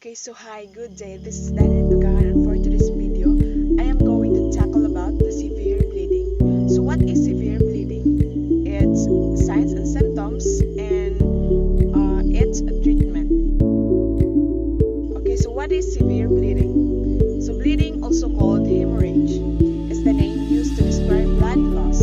Okay, so hi, good day. This is Daniel Dugahan, and for today's video, I am going to tackle about the severe bleeding. So what is severe bleeding? It's signs and symptoms, and its treatment. Okay, so what is severe bleeding? So bleeding, also called hemorrhage, is the name used to describe blood loss.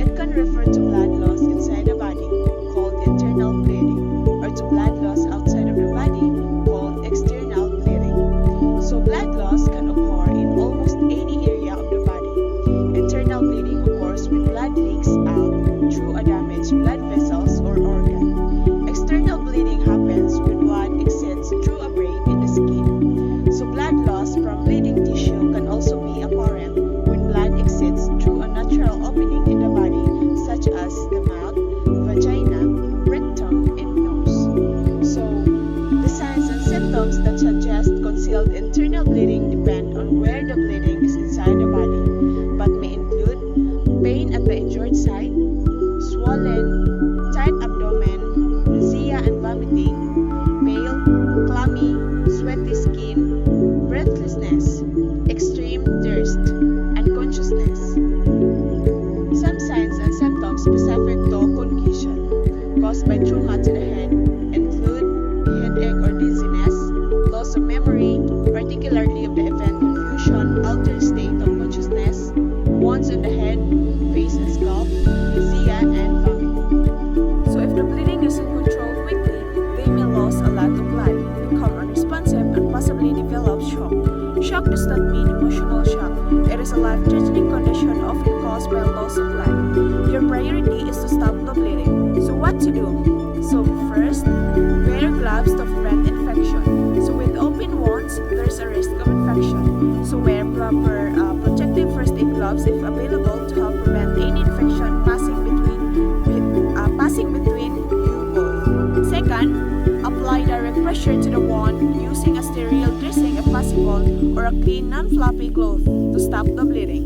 It can refer to blood loss inside the body, called internal bleeding, or to blood loss outside of the body, called external bleeding. So blood loss can occur in almost any area of the body. Internal bleeding occurs when blood leaks out through a damaged blood vessels or organ. External bleeding happens when blood exits through a break in the skin. So blood loss from bleeding tissue can also be apparent when blood exits through a natural opening in the body, such as the mouth, vagina, rectum, and nose. So the signs and symptoms that suggest concealed internal bleeding depend on where the bleeding is inside the body, but may include pain at the injured site, swollen, tight abdomen, nausea and vomiting, pale, clammy, sweaty skin, breathlessness, extreme thirst, unconsciousness. Some signs and symptoms specific to concussion caused by trauma to the head include headache or dizziness, loss of memory, particularly of the event confusion, altered state of consciousness, wounds on the head, face and scalp, nausea, and vomiting. So if the bleeding isn't controlled quickly, they may lose a lot of blood, become unresponsive, and possibly develop shock. Shock does not mean emotional shock. It is a life-threatening condition often caused by a loss of blood. Your priority is to stop the bleeding. So what to do? So first, wear gloves to prevent infection. So with open wounds, there's a risk of infection. So wear proper protective first aid gloves if available to help prevent any infection passing between you both. Second, apply direct pressure to the wound using a sterile dressing if possible, or a clean non-floppy cloth to stop the bleeding.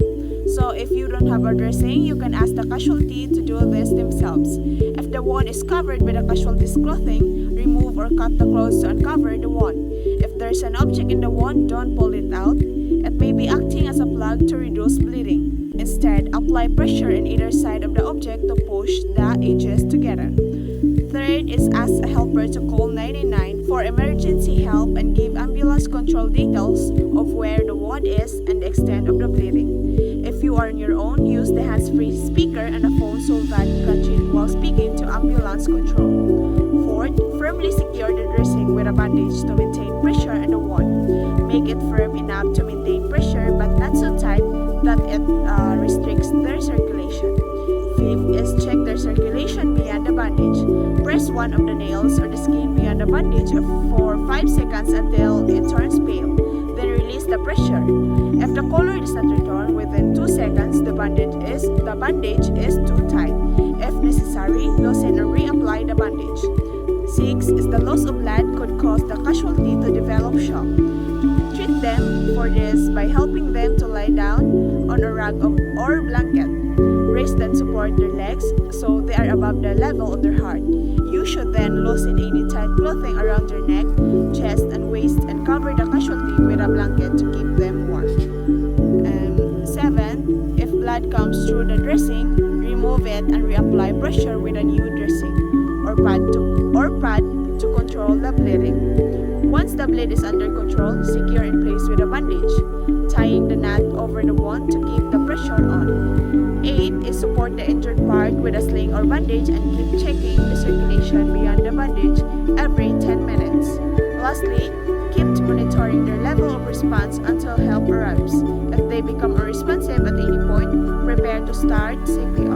So if you don't have a dressing, you can ask the casualty to do this themselves. If the wound is covered by the casualty's clothing, remove or cut the clothes to uncover the wound. If there's an object in the wound, don't pull it out. It may be acting as a plug to reduce bleeding. Instead, apply pressure on either side of the object to push the edges together. Third is ask a helper to call 999 for emergency help and give ambulance control details of where the wound is and the extent of the bleeding. If you are on your own, use the hands-free speaker and a phone so that you can treat while speaking to ambulance control. Fourth, firmly secure the dressing with a bandage to maintain pressure on the wound. Make it firm enough to maintain pressure but not so tight that it restricts their circulation. Fifth is check their circulation beyond the bandage. Press one of the nails or the skin beyond the bandage for 5 seconds until it turns pale. Then release the pressure. If the color does not return within 2 seconds, the bandage is too tight. If necessary, loosen or reapply the bandage. 6 is the loss of blood could cause the casualty to develop shock. Treat them for this by helping them to lie down on a rug or blanket. Raise and support their legs so they are above the level of their heart. You should then loosen any tight clothing around their neck, chest, and waist and cover the casualty with a blanket to keep them warm. 7. If blood comes through the dressing, remove it and reapply pressure with a new dressing or pad to control the bleeding. Once the bleed is under control, secure in place with a bandage, tying the knot over the wound to keep the pressure on. 8 is support the injured part with a sling or bandage and keep checking the circulation beyond the bandage every 10 minutes. Lastly, keep monitoring their level of response until help arrives. If they become unresponsive at any point, prepare to start CPR.